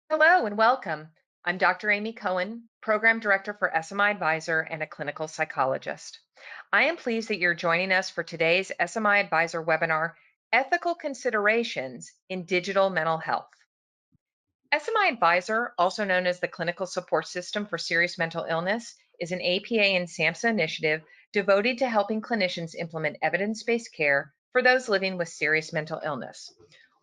Hello and welcome. I'm Dr. Amy Cohen, Program Director for SMI Advisor and a clinical psychologist. I am pleased that you're joining us for today's SMI Advisor webinar, Ethical Considerations in Digital Mental Health. SMI Advisor, also known as the Clinical Support System for Serious Mental Illness, is an APA and SAMHSA initiative devoted to helping clinicians implement evidence-based care for those living with serious mental illness.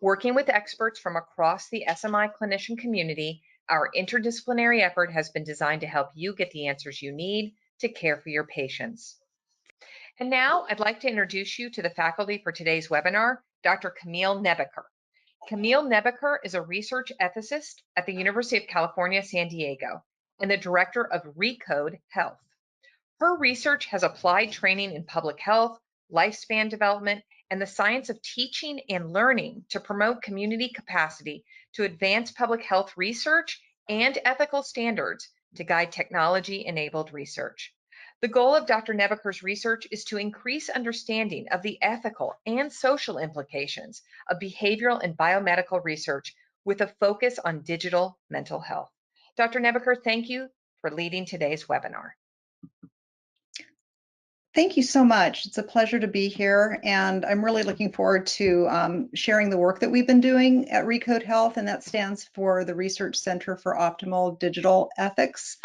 Working with experts from across the SMI clinician community, our interdisciplinary effort has been designed to help you get the answers you need to care for your patients. And now I'd like to introduce you to the faculty for today's webinar, Dr. Camille Nebeker. Camille Nebeker is a research ethicist at the University of California, San Diego, and the director of Recode Health. Her research has applied training in public health, lifespan development, and the science of teaching and learning to promote community capacity to advance public health research and ethical standards to guide technology-enabled research. The goal of Dr. Nebeker's research is to increase understanding of the ethical and social implications of behavioral and biomedical research with a focus on digital mental health. Dr. Nebeker, thank you for leading today's webinar. Thank you so much. It's a pleasure to be here, and I'm really looking forward to sharing the work that we've been doing at Recode Health, and that stands for the Research Center for Optimal Digital Ethics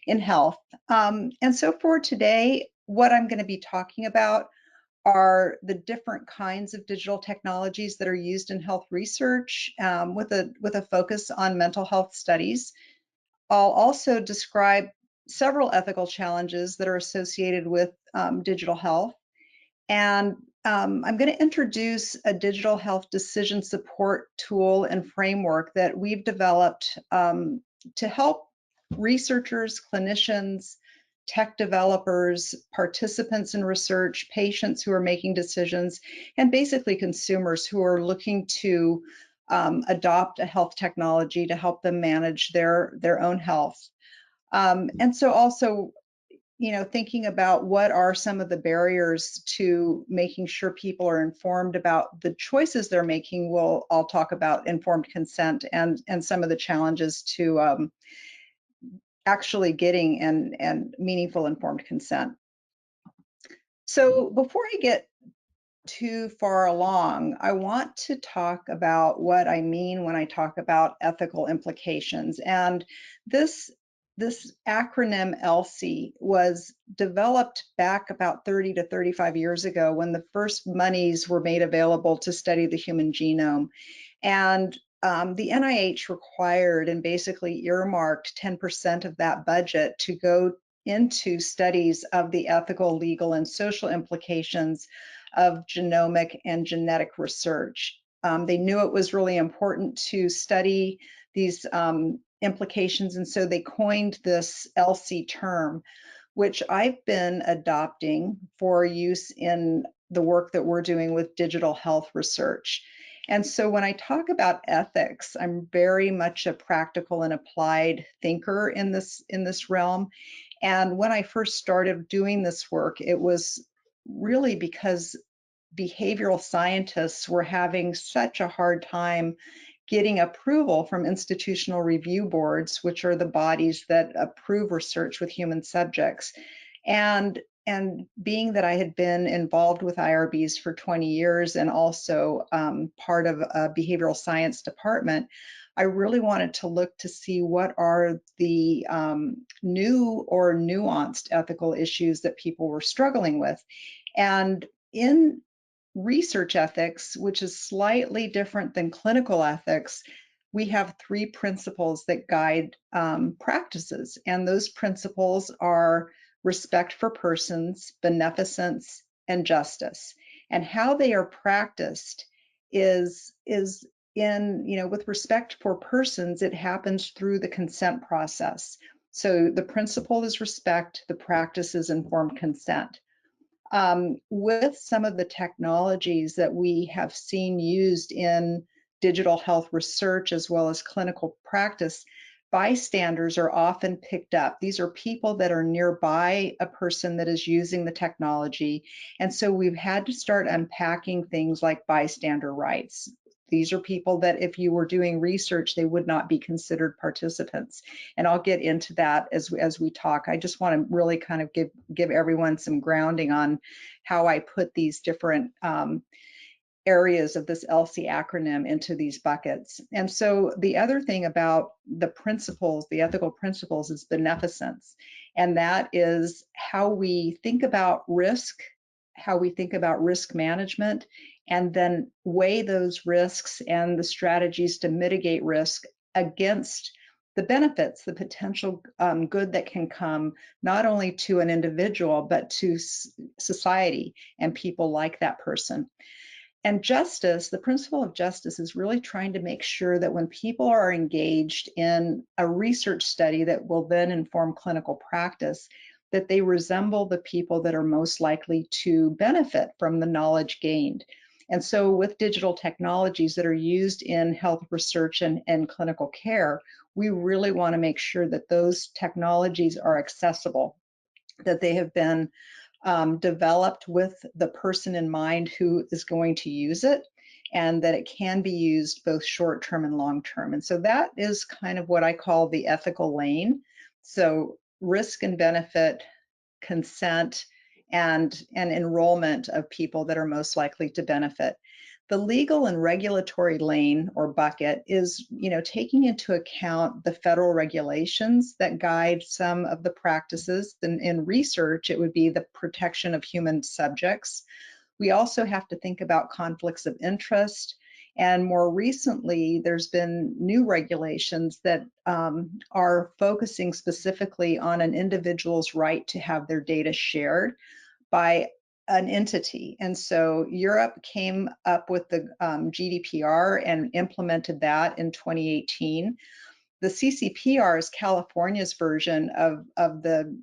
in Health. And so for today, what I'm going to be talking about are the different kinds of digital technologies that are used in health research with a focus on mental health studies. I'll also describe several ethical challenges that are associated with digital health. And I'm going to introduce a digital health decision support tool and framework that we've developed to help researchers, clinicians, tech developers, participants in research, patients who are making decisions, and basically consumers who are looking to adopt a health technology to help them manage their own health. And so also, thinking about what are some of the barriers to making sure people are informed about the choices they're making. I'll talk about informed consent and some of the challenges to actually getting and meaningful informed consent. So before I get too far along, I want to talk about what I mean when I talk about ethical implications. And this acronym ELSI was developed back about 30 to 35 years ago when the first monies were made available to study the human genome. And the NIH required and basically earmarked 10% of that budget to go into studies of the ethical, legal, and social implications of genomic and genetic research. They knew it was really important to study these implications, and so they coined this ELSI term, which I've been adopting for use in the work that we're doing with digital health research. And so when I talk about ethics, I'm very much a practical and applied thinker in this realm. And when I first started doing this work, it was really because behavioral scientists were having such a hard time getting approval from institutional review boards, which are the bodies that approve research with human subjects. And being that I had been involved with IRBs for 20 years and also part of a behavioral science department, I really wanted to look to see what are the new or nuanced ethical issues that people were struggling with. And in research ethics, which is slightly different than clinical ethics, we have three principles that guide practices. And those principles are respect for persons, beneficence, and justice. And how they are practiced is with respect for persons, it happens through the consent process. So the principle is respect, the practice is informed consent. With some of the technologies that we have seen used in digital health research as well as clinical practice, bystanders are often picked up. These are people that are nearby a person that is using the technology. And so we've had to start unpacking things like bystander rights. These are people that if you were doing research, they would not be considered participants. And I'll get into that as we talk. I just want to really kind of give everyone some grounding on how I put these different areas of this ELSI acronym into these buckets. And so the other thing about the principles, the ethical principles, is beneficence. And that is how we think about risk, how we think about risk management, and then weigh those risks and the strategies to mitigate risk against the benefits, the potential good that can come not only to an individual, but to society and people like that person. And justice, the principle of justice, is really trying to make sure that when people are engaged in a research study that will then inform clinical practice, that they resemble the people that are most likely to benefit from the knowledge gained. And so with digital technologies that are used in health research and clinical care, we really want to make sure that those technologies are accessible, that they have been developed with the person in mind who is going to use it, and that it can be used both short term and long term. And so that is kind of what I call the ethical lane. So risk and benefit, consent, and enrollment of people that are most likely to benefit. The legal and regulatory lane or bucket is, taking into account the federal regulations that guide some of the practices. In research, it would be the protection of human subjects. We also have to think about conflicts of interest. And more recently, there's been new regulations that are focusing specifically on an individual's right to have their data shared by an entity. And so Europe came up with the GDPR and implemented that in 2018. The CCPR is California's version of the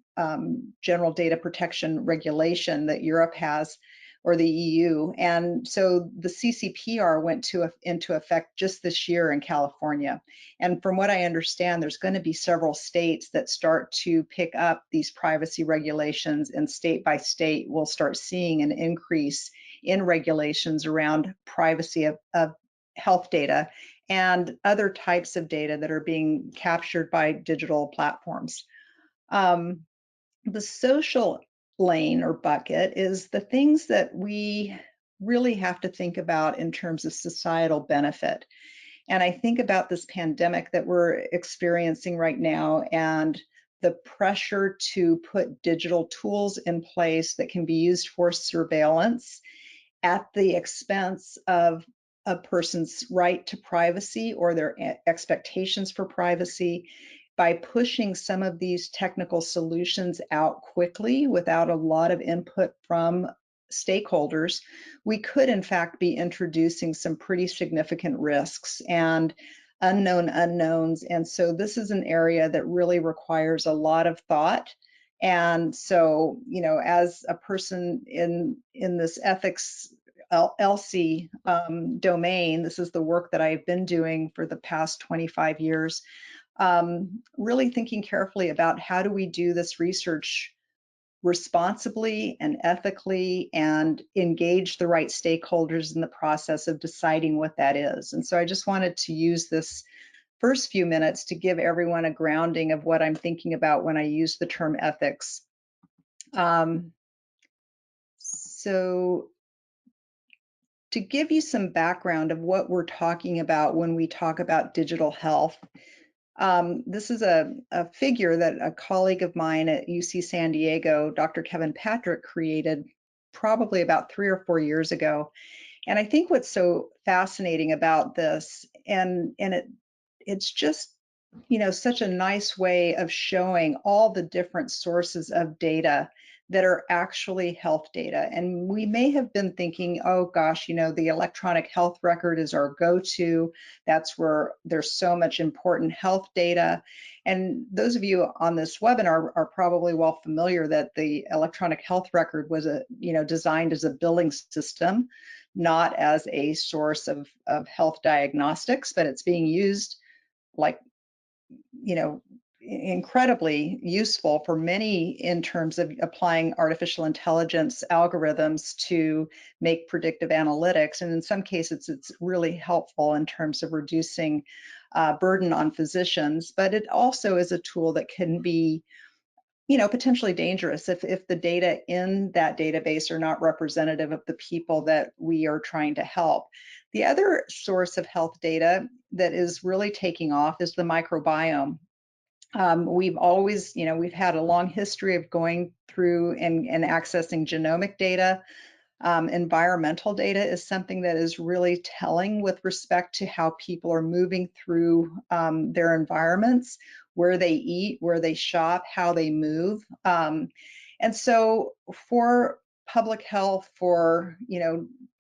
General Data Protection Regulation that Europe has, or the EU. And so the CCPR went into effect just this year in California. And from what I understand, there's going to be several states that start to pick up these privacy regulations, and state by state we'll start seeing an increase in regulations around privacy of health data and other types of data that are being captured by digital platforms. The social lane or bucket is the things that we really have to think about in terms of societal benefit. And I think about this pandemic that we're experiencing right now and the pressure to put digital tools in place that can be used for surveillance at the expense of a person's right to privacy or their expectations for privacy. By pushing some of these technical solutions out quickly without a lot of input from stakeholders, we could in fact be introducing some pretty significant risks and unknown unknowns. And so this is an area that really requires a lot of thought. And so, as a person in this ethics ELSI domain, this is the work that I've been doing for the past 25 years, really thinking carefully about how do we do this research responsibly and ethically and engage the right stakeholders in the process of deciding what that is. And so I just wanted to use this first few minutes to give everyone a grounding of what I'm thinking about when I use the term ethics. So to give you some background of what we're talking about when we talk about digital health, this is a figure that a colleague of mine at UC San Diego, Dr. Kevin Patrick, created probably about 3 or 4 years ago. And I think what's so fascinating about this, and it's just, such a nice way of showing all the different sources of data that are actually health data. And we may have been thinking, oh gosh, the electronic health record is our go-to. That's where there's so much important health data. And those of you on this webinar are probably well familiar that the electronic health record was designed as a billing system, not as a source of health diagnostics, but it's being used like, incredibly useful for many in terms of applying artificial intelligence algorithms to make predictive analytics. And in some cases, it's really helpful in terms of reducing burden on physicians, but it also is a tool that can be potentially dangerous if the data in that database are not representative of the people that we are trying to help. The other source of health data that is really taking off is the microbiome. We've always, we've had a long history of going through and accessing genomic data. Environmental data is something that is really telling with respect to how people are moving through their environments, where they eat, where they shop, how they move. And so for public health, for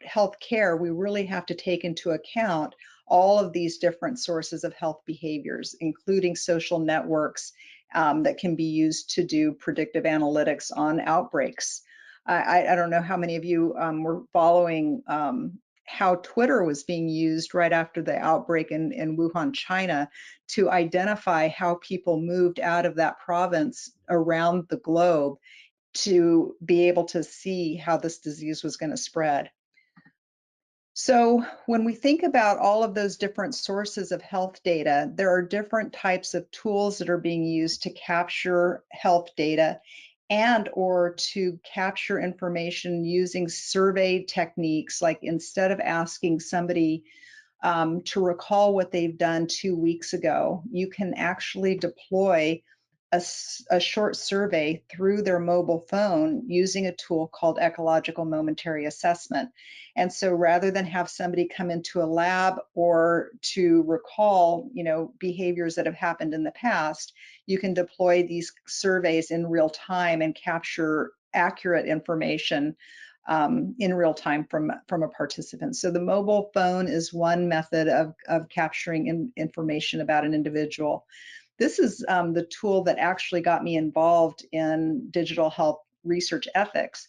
health care, we really have to take into account all of these different sources of health behaviors, including social networks that can be used to do predictive analytics on outbreaks. I don't know how many of you were following how Twitter was being used right after the outbreak in Wuhan, China, to identify how people moved out of that province around the globe to be able to see how this disease was going to spread. So when we think about all of those different sources of health data, there are different types of tools that are being used to capture health data and or to capture information using survey techniques. Like instead of asking somebody to recall what they've done 2 weeks ago, you can actually deploy a short survey through their mobile phone using a tool called ecological momentary assessment. And so rather than have somebody come into a lab or to recall, behaviors that have happened in the past, you can deploy these surveys in real time and capture accurate information in real time from a participant. So the mobile phone is one method of capturing information about an individual. This is the tool that actually got me involved in digital health research ethics.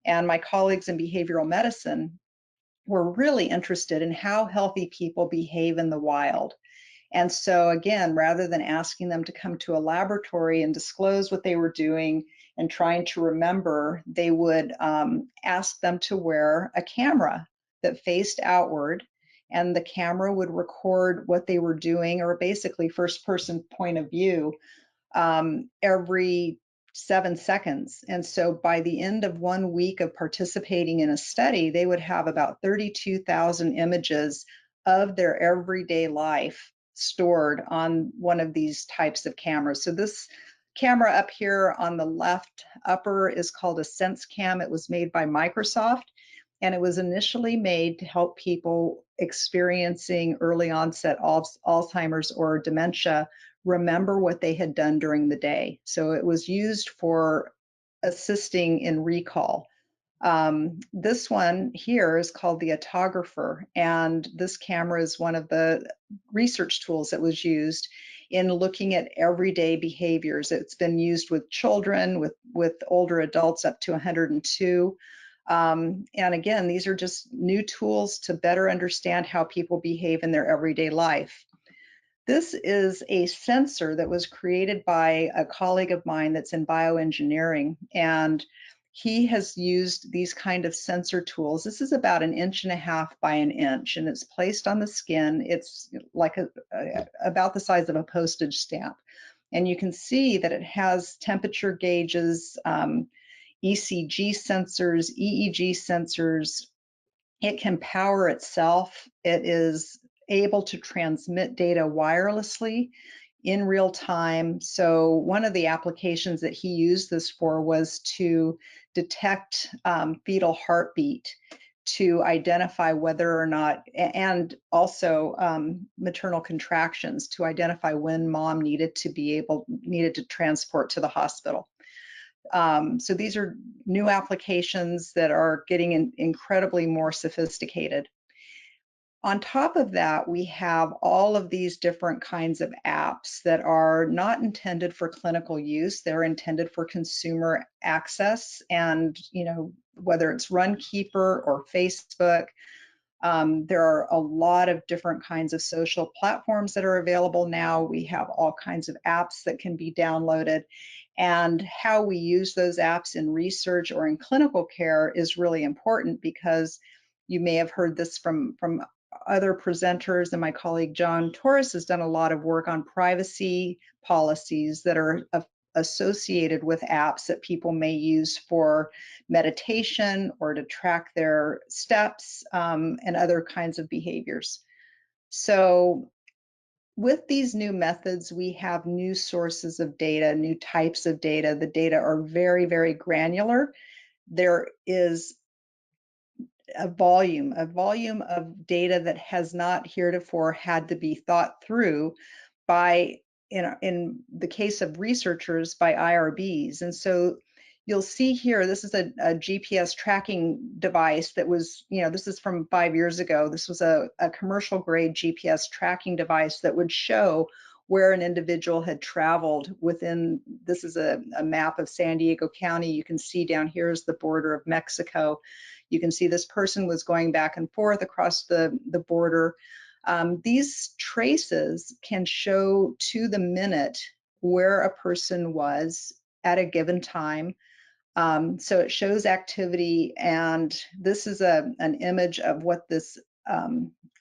And my colleagues in behavioral medicine were really interested in how healthy people behave in the wild. And so again, rather than asking them to come to a laboratory and disclose what they were doing and trying to remember, they would ask them to wear a camera that faced outward, and the camera would record what they were doing, or basically first person point of view, every 7 seconds. And so by the end of 1 week of participating in a study, they would have about 32,000 images of their everyday life stored on one of these types of cameras. So this camera up here on the left upper is called a SenseCam. It was made by Microsoft, and it was initially made to help people experiencing early onset Alzheimer's or dementia remember what they had done during the day. So it was used for assisting in recall. This one here is called the autographer, and this camera is one of the research tools that was used in looking at everyday behaviors. It's been used with children, with older adults up to 102. And again, these are just new tools to better understand how people behave in their everyday life. This is a sensor that was created by a colleague of mine that's in bioengineering, and he has used these kind of sensor tools. This is about 1.5 inches by 1 inch, and it's placed on the skin. It's like about the size of a postage stamp. And you can see that it has temperature gauges, ECG sensors, EEG sensors. It can power itself. It is able to transmit data wirelessly in real time. So one of the applications that he used this for was to detect fetal heartbeat, to identify whether or not, and also maternal contractions, to identify when mom needed to transport to the hospital. So these are new applications that are getting incredibly more sophisticated. On top of that, we have all of these different kinds of apps that are not intended for clinical use. They're intended for consumer access, and whether it's Runkeeper or Facebook, There are a lot of different kinds of social platforms that are available now. We have all kinds of apps that can be downloaded. And how we use those apps in research or in clinical care is really important, because you may have heard this from other presenters, and my colleague John Torres has done a lot of work on privacy policies that are associated with apps that people may use for meditation or to track their steps, and other kinds of behaviors. So with these new methods, we have new sources of data, new types of data. The data are very, very granular. There is a volume of data that has not heretofore had to be thought through by, in the case of researchers, by IRBs. And so you'll see here, this is a GPS tracking device that was, this is from 5 years ago. This was a commercial grade GPS tracking device that would show where an individual had traveled within. This is a map of San Diego County. You can see down here is the border of Mexico. You can see this person was going back and forth across the border. These traces can show to the minute where a person was at a given time. So it shows activity, and this is an image of what this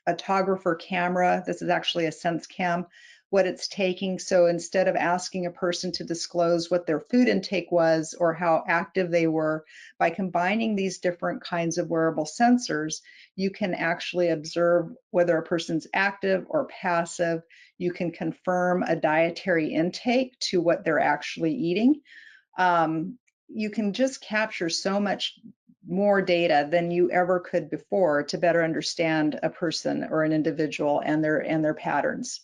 photographer camera, this is actually a sense cam, what it's taking. So instead of asking a person to disclose what their food intake was or how active they were, by combining these different kinds of wearable sensors, you can actually observe whether a person's active or passive. You can confirm a dietary intake to what they're actually eating. You can just capture so much more data than you ever could before to better understand a person or an individual and their patterns.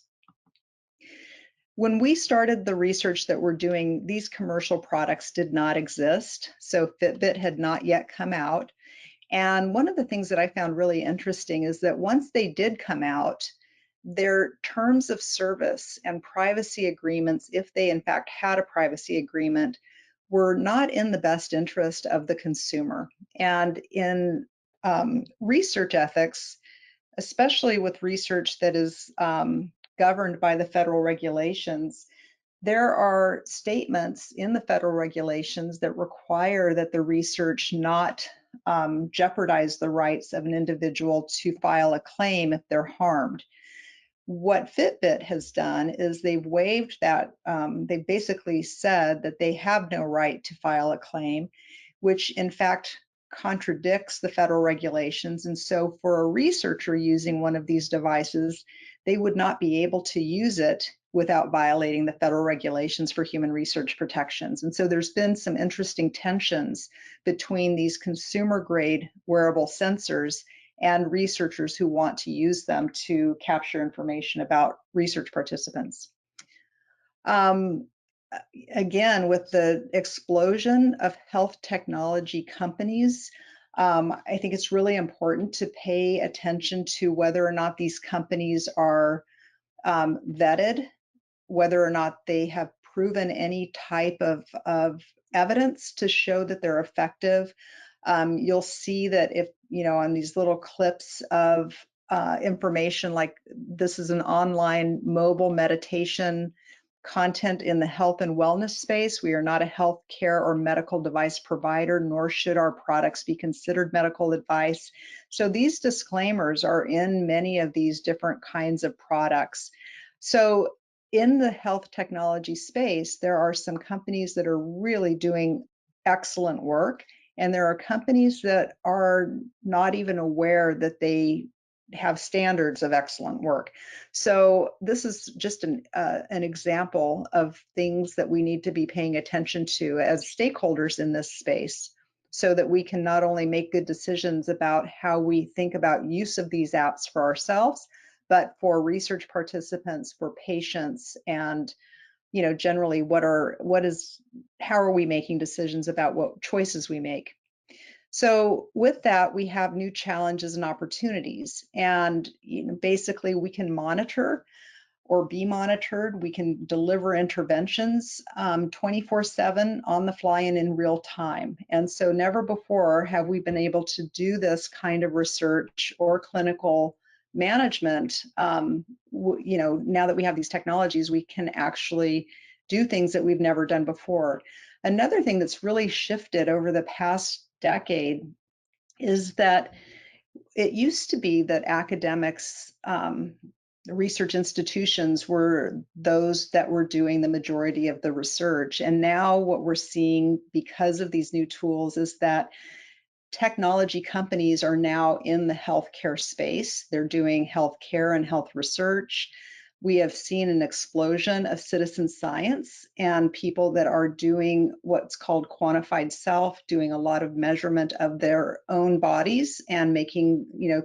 When we started the research that we're doing, these commercial products did not exist. So Fitbit had not yet come out. And one of the things that I found really interesting is that once they did come out, their terms of service and privacy agreements, if they in fact had a privacy agreement, were not in the best interest of the consumer. And in research ethics, especially with research that is governed by the federal regulations, there are statements in the federal regulations that require that the research not jeopardize the rights of an individual to file a claim if they're harmed. What Fitbit has done is they've waived that. They basically said that they have no right to file a claim, which in fact contradicts the federal regulations. And so for a researcher using one of these devices, they would not be able to use it without violating the federal regulations for human research protections. And so there's been some interesting tensions between these consumer grade wearable sensors and researchers who want to use them to capture information about research participants. Um, Again, with the explosion of health technology companies, I think it's really important to pay attention to whether or not these companies are vetted, whether or not they have proven any type of evidence to show that they're effective. You'll see that if, on these little clips of information, like this is an online mobile meditation content in the health and wellness space. We are not a health care or medical device provider, nor should our products be considered medical advice. So these disclaimers are in many of these different kinds of products. So in the health technology space, there are some companies that are really doing excellent work, and there are companies that are not even aware that they have standards of excellent work. So this is just an example of things that we need to be paying attention to as stakeholders in this space, so that we can not only make good decisions about how we think about use of these apps for ourselves, but for research participants, for patients, and generally how are we making decisions about what choices we make. So with that, we have new challenges and opportunities, and basically we can monitor or be monitored. We can deliver interventions 24/7 on the fly and in real time. And so never before have we been able to do this kind of research or clinical management. Now that we have these technologies, we can actually do things that we've never done before. Another thing that's really shifted over the past decade is that it used to be that academics, research institutions were those that were doing the majority of the research. And now what we're seeing because of these new tools is that technology companies are now in the healthcare space. They're doing healthcare and health research. We have seen an explosion of citizen science and people that are doing what's called quantified self, doing a lot of measurement of their own bodies and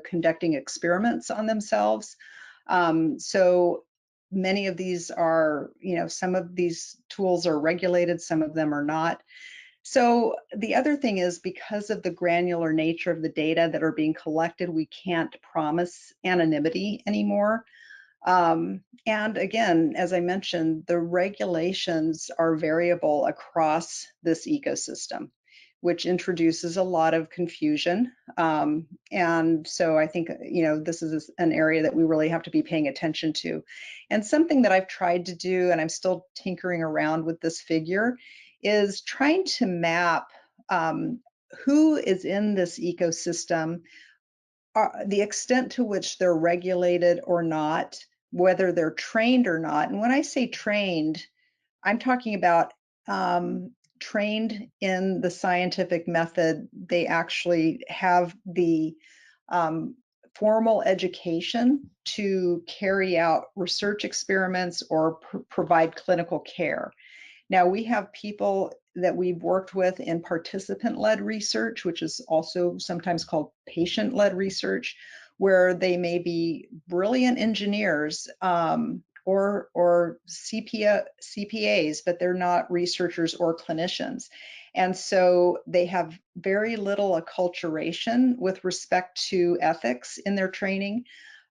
conducting experiments on themselves. So many of these are, some of these tools are regulated, some of them are not. So the other thing is because of the granular nature of the data that are being collected, we can't promise anonymity anymore. And again, as I mentioned, the regulations are variable across this ecosystem, which introduces a lot of confusion. And so I think, this is an area that we really have to be paying attention to. And something that I've tried to do, and I'm still tinkering around with this figure, is trying to map who is in this ecosystem, the extent to which they're regulated or not, whether they're trained or not. And when I say trained, I'm talking about trained in the scientific method. They actually have the formal education to carry out research experiments or provide clinical care. Now, we have people that we've worked with in participant-led research, which is also sometimes called patient-led research, where they may be brilliant engineers or CPAs, but they're not researchers or clinicians. And so they have very little acculturation with respect to ethics in their training.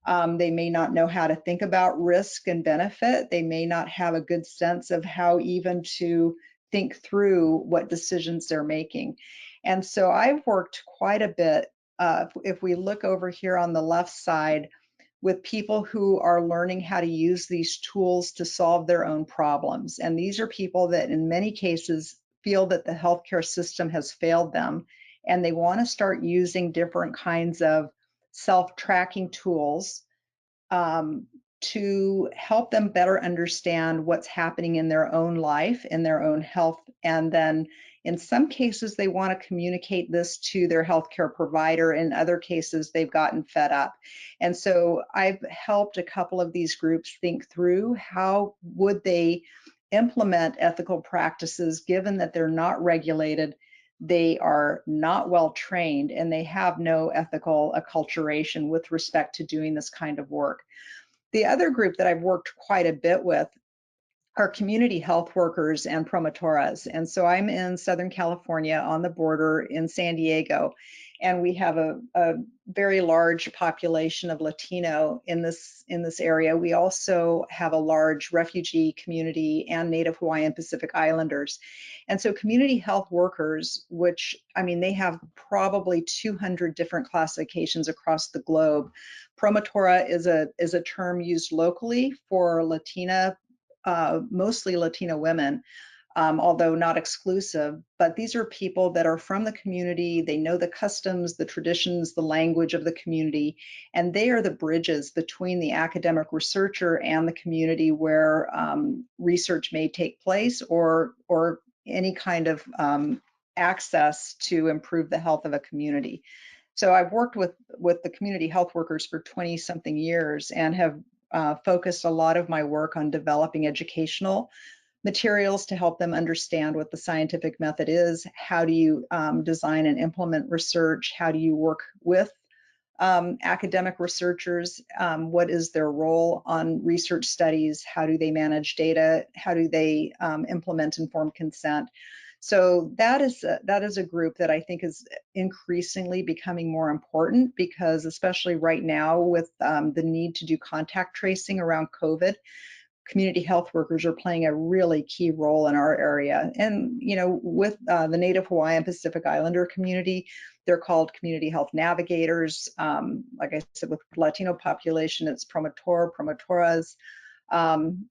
They may not know how to think about risk and benefit. They may not have a good sense of how even to think through what decisions they're making. And so I've worked quite a bit. If we look over here on the left side, with people who are learning how to use these tools to solve their own problems. And these are people that in many cases feel that the healthcare system has failed them, and they want to start using different kinds of self-tracking tools to help them better understand what's happening in their own life, in their own health. And then in some cases, they want to communicate this to their healthcare provider. In other cases, they've gotten fed up. And so I've helped a couple of these groups think through how would they implement ethical practices given that they're not regulated, they are not well trained, and they have no ethical acculturation with respect to doing this kind of work. The other group that I've worked quite a bit with are community health workers and promotoras. And so I'm in Southern California on the border in San Diego, and we have a very large population of Latino in this area. We also have a large refugee community and Native Hawaiian Pacific Islanders. And so community health workers, which, I mean, they have probably 200 different classifications across the globe. Promotora is a term used locally for Latina, mostly Latino women, although not exclusive. But these are people that are from the community. They know the customs, the traditions, the language of the community, and they are the bridges between the academic researcher and the community where research may take place or any kind of access to improve the health of a community. So I've worked with the community health workers for 20 something years and have focused a lot of my work on developing educational materials to help them understand what the scientific method is. How do you design and implement research? How do you work with academic researchers? What is their role on research studies? How do they manage data? How do they implement informed consent? So that is a group that I think is increasingly becoming more important because especially right now with the need to do contact tracing around COVID, community health workers are playing a really key role in our area. And, with the Native Hawaiian Pacific Islander community, they're called community health navigators. Like I said, with Latino population, it's promotoras. Um,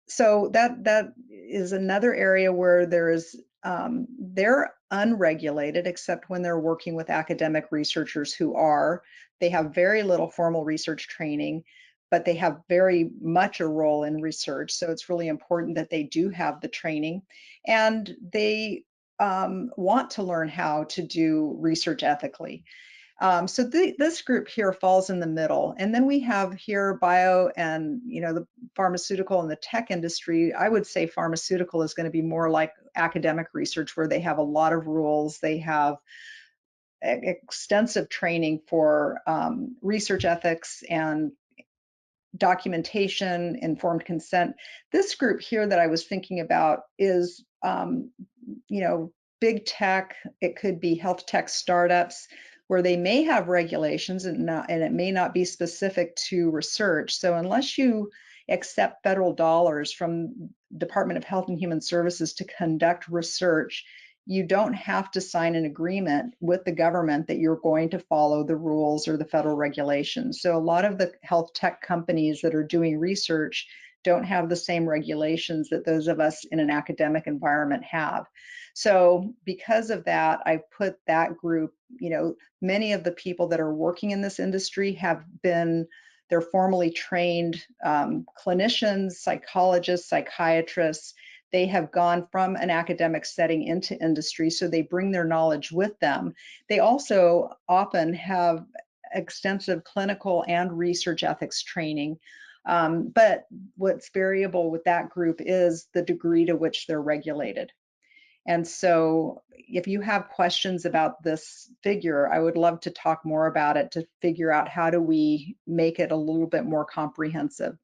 so that is another area where they're unregulated except when they're working with academic researchers who are. They have very little formal research training, but they have very much a role in research. So it's really important that they do have the training and they want to learn how to do research ethically. So this group here falls in the middle. And then we have here bio and, the pharmaceutical and the tech industry. I would say pharmaceutical is going to be more like academic research where they have a lot of rules. They have extensive training for research ethics and documentation, informed consent. This group here that I was thinking about is, you know, big tech. It could be health tech startups where they may have regulations and it may not be specific to research. So unless you accept federal dollars from Department of Health and Human Services to conduct research, you don't have to sign an agreement with the government that you're going to follow the rules or the federal regulations. So a lot of the health tech companies that are doing research don't have the same regulations that those of us in an academic environment have. So because of that, I put that group, many of the people that are working in this industry they're formally trained clinicians, psychologists, psychiatrists. They have gone from an academic setting into industry, so they bring their knowledge with them. They also often have extensive clinical and research ethics training. But what's variable with that group is the degree to which they're regulated. And so if you have questions about this figure, I would love to talk more about it to figure out how do we make it a little bit more comprehensive.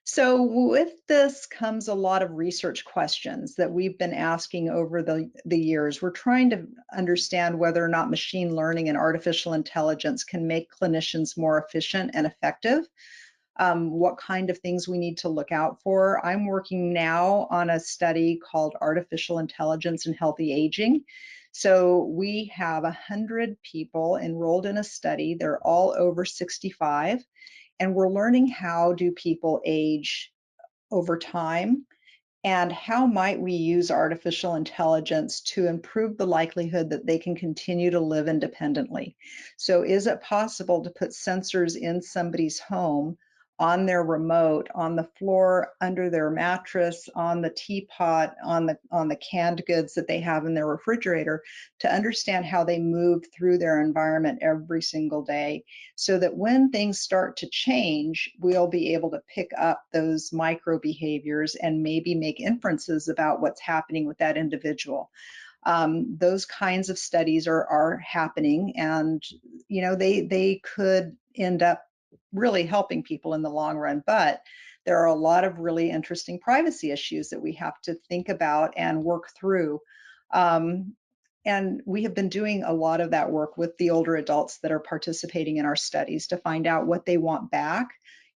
So with this comes a lot of research questions that we've been asking over the years. We're trying to understand whether or not machine learning and artificial intelligence can make clinicians more efficient and effective. What kind of things we need to look out for. I'm working now on a study called Artificial Intelligence and Healthy Aging. So we have 100 people enrolled in a study. They're all over 65, and we're learning how do people age over time and how might we use artificial intelligence to improve the likelihood that they can continue to live independently? So is it possible to put sensors in somebody's home, on their remote, on the floor, under their mattress, on the teapot, on the canned goods that they have in their refrigerator, to understand how they move through their environment every single day, so that when things start to change, we'll be able to pick up those micro behaviors and maybe make inferences about what's happening with that individual. Those kinds of studies are happening, and they could end up really helping people in the long run. But there are a lot of really interesting privacy issues that we have to think about and work through. Um, and we have been doing a lot of that work with the older adults that are participating in our studies to find out what they want back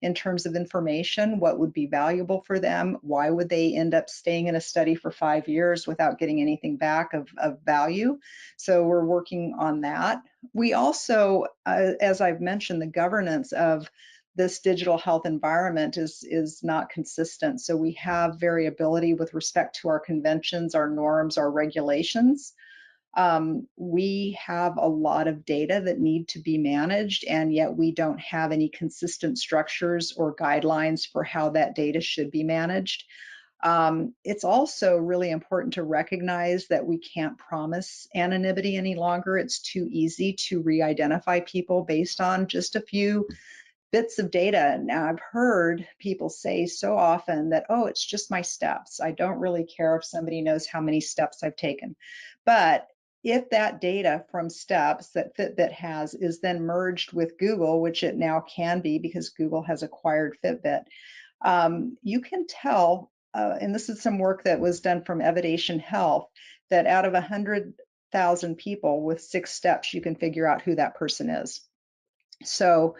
in terms of information, what would be valuable for them, why would they end up staying in a study for 5 years without getting anything back of value. So we're working on that. We also, as I've mentioned, the governance of this digital health environment is not consistent. So we have variability with respect to our conventions, our norms, our regulations. We have a lot of data that need to be managed, and yet we don't have any consistent structures or guidelines for how that data should be managed. It's also really important to recognize that we can't promise anonymity any longer. It's too easy to re-identify people based on just a few bits of data. Now, I've heard people say so often that, oh, it's just my steps. I don't really care if somebody knows how many steps I've taken. But if that data from steps that Fitbit has is then merged with Google, which it now can be because Google has acquired Fitbit, you can tell and this is some work that was done from Evidation Health, that out of 100,000 people with 6 steps, you can figure out who that person is. So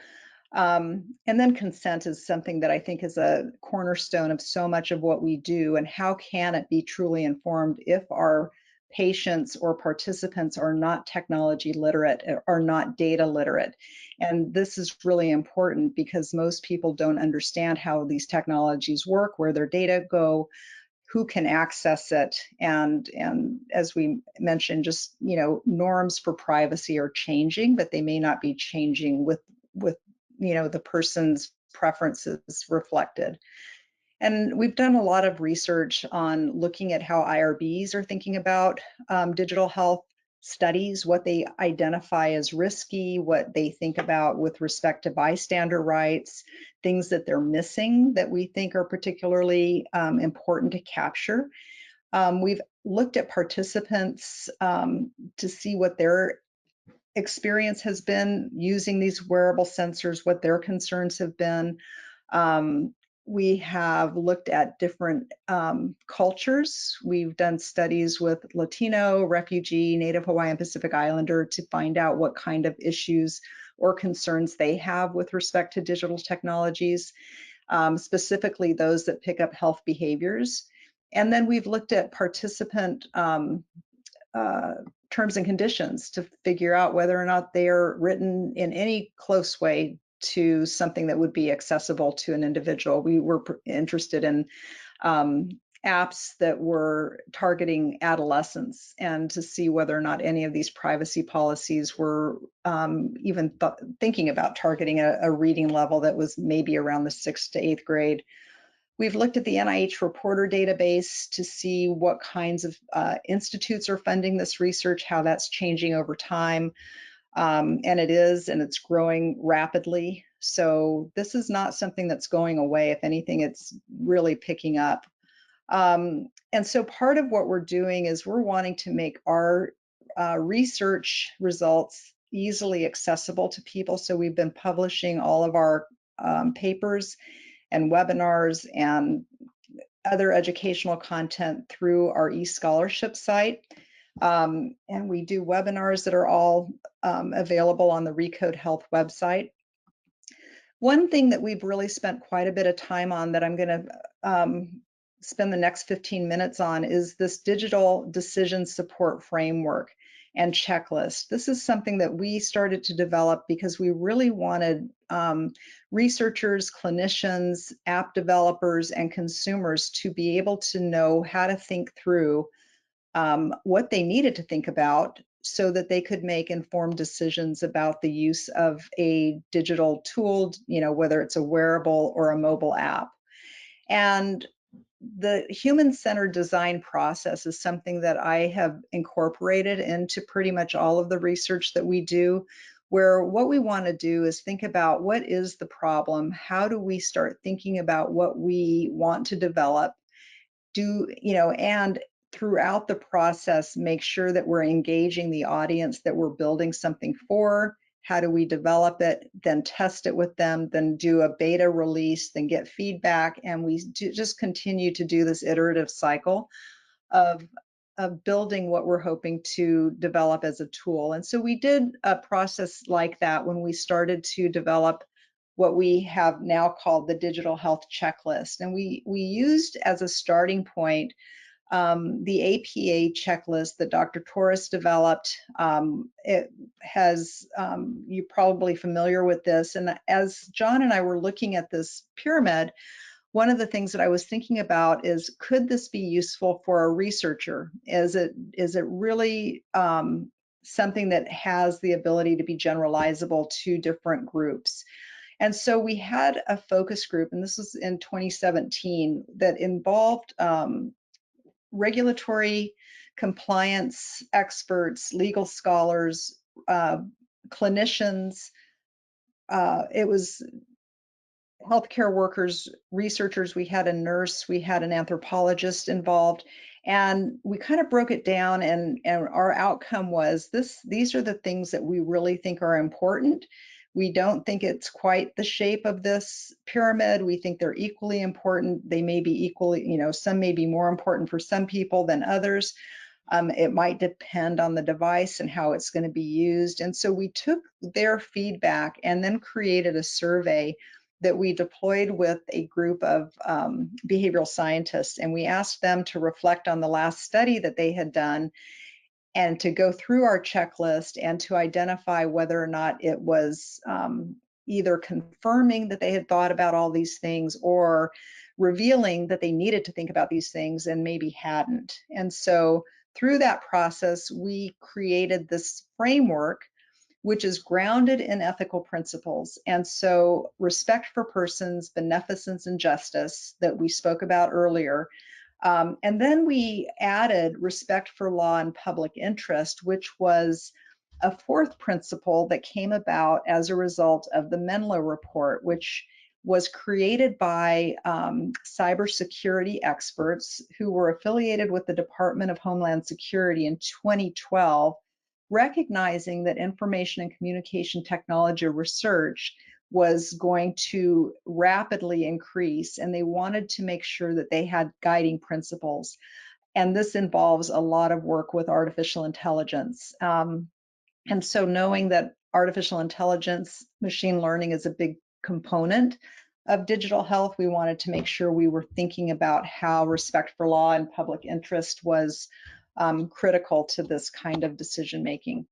and then consent is something that I think is a cornerstone of so much of what we do. And how can it be truly informed if our patients or participants are not technology literate, are not data literate? And this is really important because most people don't understand how these technologies work, where their data go, who can access it, and as we mentioned, just norms for privacy are changing, but they may not be changing with the person's preferences reflected. And we've done a lot of research on looking at how IRBs are thinking about digital health studies, what they identify as risky, what they think about with respect to bystander rights, things that they're missing that we think are particularly important to capture. We've looked at participants to see what their experience has been using these wearable sensors, what their concerns have been. Um, we have looked at different cultures. We've done studies with Latino, refugee, Native Hawaiian Pacific Islander to find out what kind of issues or concerns they have with respect to digital technologies, specifically those that pick up health behaviors. And then we've looked at participant uh, terms and conditions to figure out whether or not they are written in any close way to something that would be accessible to an individual. We were interested in um, apps that were targeting adolescents and to see whether or not any of these privacy policies were even thinking about targeting a reading level that was maybe around the 6th to 8th grade. We've looked at the NIH reporter database to see what kinds of institutes are funding this research, how that's changing over time. And it's growing rapidly. So this is not something that's going away. If anything, it's really picking up. And so part of what we're doing is we're wanting to make our research results easily accessible to people. So we've been publishing all of our papers and webinars and other educational content through our eScholarship site. And we do webinars that are all available on the Recode Health website. One thing that we've really spent quite a bit of time on that I'm going to spend the next 15 minutes on is this digital decision support framework and checklist. This is something that we started to develop because we really wanted researchers, clinicians, app developers, and consumers to be able to know how to think through what they needed to think about so that they could make informed decisions about the use of a digital tool, whether it's a wearable or a mobile app. And the human-centered design process is something that I have incorporated into pretty much all of the research that we do, where what we want to do is think about what is the problem, how do we start thinking about what we want to develop, and throughout the process, make sure that we're engaging the audience that we're building something for. How do we develop it, then test it with them, then do a beta release, then get feedback, and we just continue to do this iterative cycle of building what we're hoping to develop as a tool. And so we did a process like that when we started to develop what we have now called the digital health checklist. And we used as a starting point the APA checklist that Dr. Torres developed. It has, you're probably familiar with this. And as John and I were looking at this pyramid, one of the things that I was thinking about is, could this be useful for a researcher? Is it really something that has the ability to be generalizable to different groups? And so we had a focus group, and this was in 2017, that involved regulatory compliance experts, legal scholars, clinicians. It was healthcare workers, researchers. We had a nurse, we had an anthropologist involved, and we kind of broke it down. And our outcome was this: these are the things that we really think are important. We don't think it's quite the shape of this pyramid. We think they're equally important. They may be equally, some may be more important for some people than others. It might depend on the device and how it's going to be used. And so we took their feedback and then created a survey that we deployed with a group of behavioral scientists. And we asked them to reflect on the last study that they had done and to go through our checklist and to identify whether or not it was either confirming that they had thought about all these things or revealing that they needed to think about these things and maybe hadn't. And so through that process, we created this framework which is grounded in ethical principles. And so respect for persons, beneficence, and justice that we spoke about earlier. And then we added respect for law and public interest, which was a fourth principle that came about as a result of the Menlo report, which was created by cybersecurity experts who were affiliated with the Department of Homeland Security in 2012, recognizing that information and communication technology research was going to rapidly increase, and they wanted to make sure that they had guiding principles. And this involves a lot of work with artificial intelligence. And so knowing that artificial intelligence, machine learning is a big component of digital health, we wanted to make sure we were thinking about how respect for law and public interest was critical to this kind of decision making.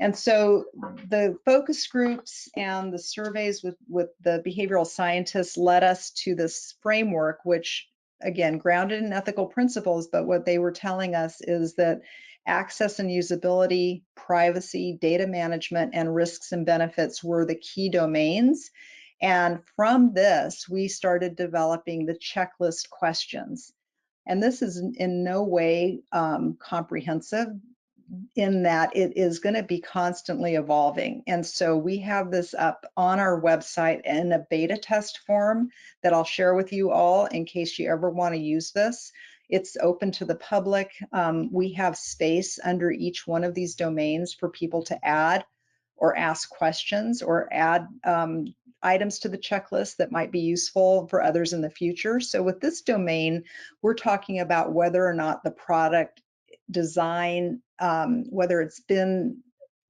And so the focus groups and the surveys with the behavioral scientists led us to this framework, which again, grounded in ethical principles, but what they were telling us is that access and usability, privacy, data management, and risks and benefits were the key domains. And from this, we started developing the checklist questions. And this is in no way comprehensive in that it is going to be constantly evolving. And so we have this up on our website in a beta test form that I'll share with you all in case you ever want to use this. It's open to the public. We have space under each one of these domains for people to add or ask questions or add items to the checklist that might be useful for others in the future. So with this domain, we're talking about whether or not the product design, whether it's been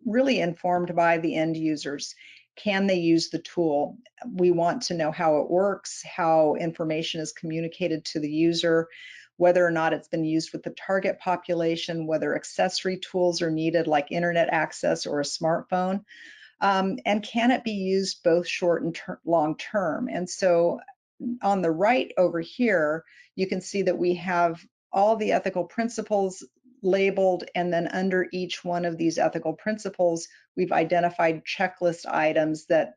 really informed by the end users. Can they use the tool? We want to know how it works, how information is communicated to the user, whether or not it's been used with the target population, whether accessory tools are needed like internet access or a smartphone, and can it be used both short and long term? And so on the right over here, you can see that we have all the ethical principles labeled, and then under each one of these ethical principles, we've identified checklist items that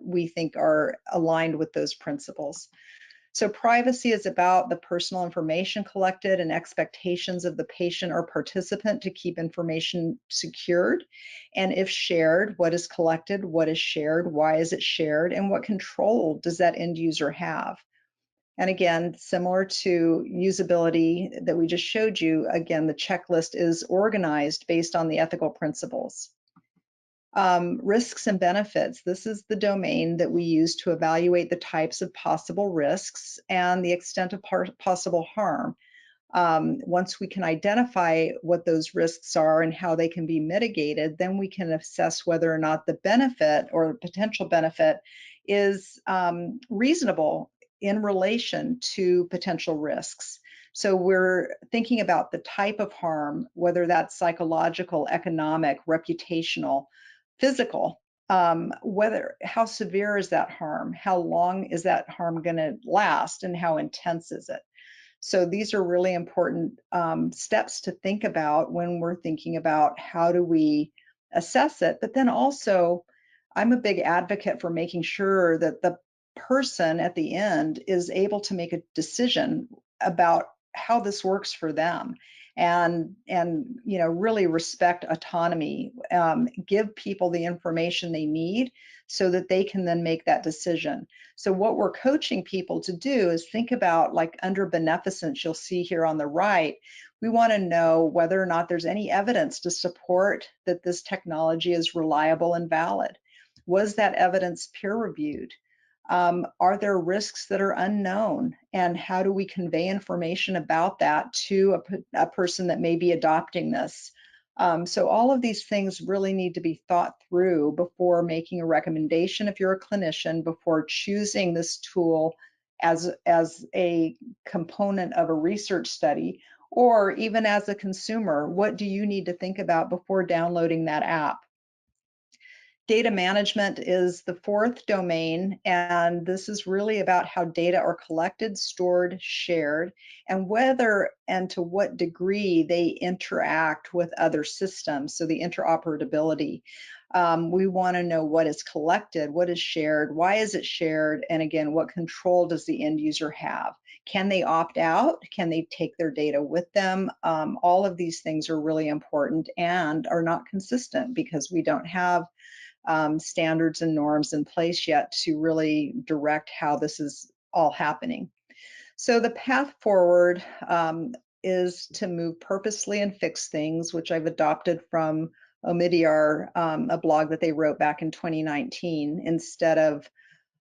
we think are aligned with those principles. So privacy is about the personal information collected and expectations of the patient or participant to keep information secured. And if shared, what is collected, what is shared, why is it shared, and what control does that end user have? And again, similar to usability that we just showed you, again, the checklist is organized based on the ethical principles. Risks and benefits. This is the domain that we use to evaluate the types of possible risks and the extent of possible harm. Once we can identify what those risks are and how they can be mitigated, then we can assess whether or not the benefit or potential benefit is reasonable in relation to potential risks. So we're thinking about the type of harm, whether that's psychological, economic, reputational, physical, how severe is that harm? How long is that harm going to last, and how intense is it? So these are really important steps to think about when we're thinking about how do we assess it. But then also, I'm a big advocate for making sure that the person at the end is able to make a decision about how this works for them, and really respect autonomy, give people the information they need so that they can then make that decision. So what we're coaching people to do is think about, like under beneficence, you'll see here on the right, we want to know whether or not there's any evidence to support that this technology is reliable and valid. Was that evidence peer reviewed? Are there risks that are unknown? And how do we convey information about that to a person that may be adopting this? So all of these things really need to be thought through before making a recommendation if you're a clinician, before choosing this tool as a component of a research study, or even as a consumer, what do you need to think about before downloading that app? Data management is the fourth domain, and this is really about how data are collected, stored, shared, and whether and to what degree they interact with other systems, so the interoperability. We want to know what is collected, what is shared, why is it shared, and again, what control does the end user have? Can they opt out? Can they take their data with them? All of these things are really important and are not consistent because we don't have standards and norms in place yet to really direct how this is all happening. So the path forward is to move purposely and fix things, which I've adopted from Omidyar, a blog that they wrote back in 2019, instead of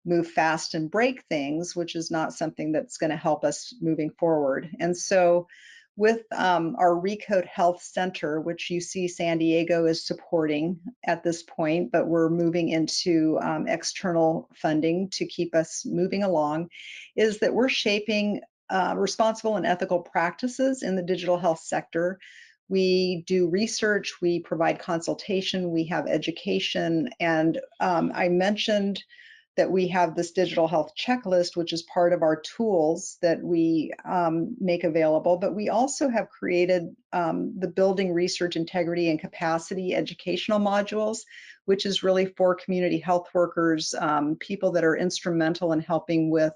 move fast and break things, which is not something that's going to help us moving forward. And so with our Recode Health Center, which you see San Diego is supporting at this point, but we're moving into external funding to keep us moving along, is that we're shaping responsible and ethical practices in the digital health sector. We do research, we provide consultation, we have education, and I mentioned that we have this digital health checklist, which is part of our tools that we make available. But we also have created the Building Research Integrity and Capacity educational modules, which is really for community health workers, people that are instrumental in helping with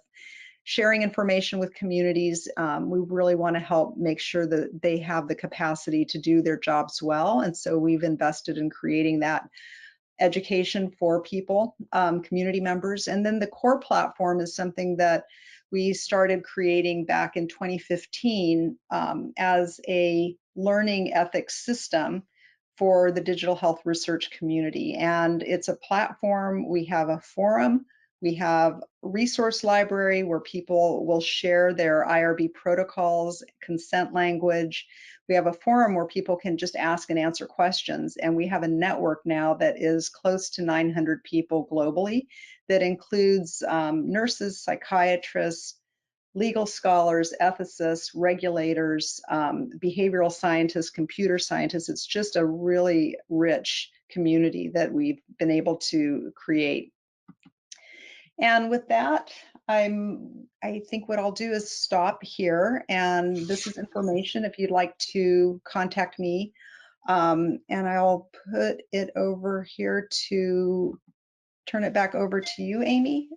sharing information with communities. We really want to help make sure that they have the capacity to do their jobs well. And so we've invested in creating that education for people, community members. And then the core platform is something that we started creating back in 2015 as a learning ethics system for the digital health research community. And it's a platform, we have a forum, we have a resource library where people will share their IRB protocols, consent language. We have a forum where people can just ask and answer questions. And we have a network now that is close to 900 people globally that includes nurses, psychiatrists, legal scholars, ethicists, regulators, behavioral scientists, computer scientists. It's just a really rich community that we've been able to create. And with that, I think what I'll do is stop here. And this is information if you'd like to contact me. And I'll put it over here to turn it back over to you, Amy.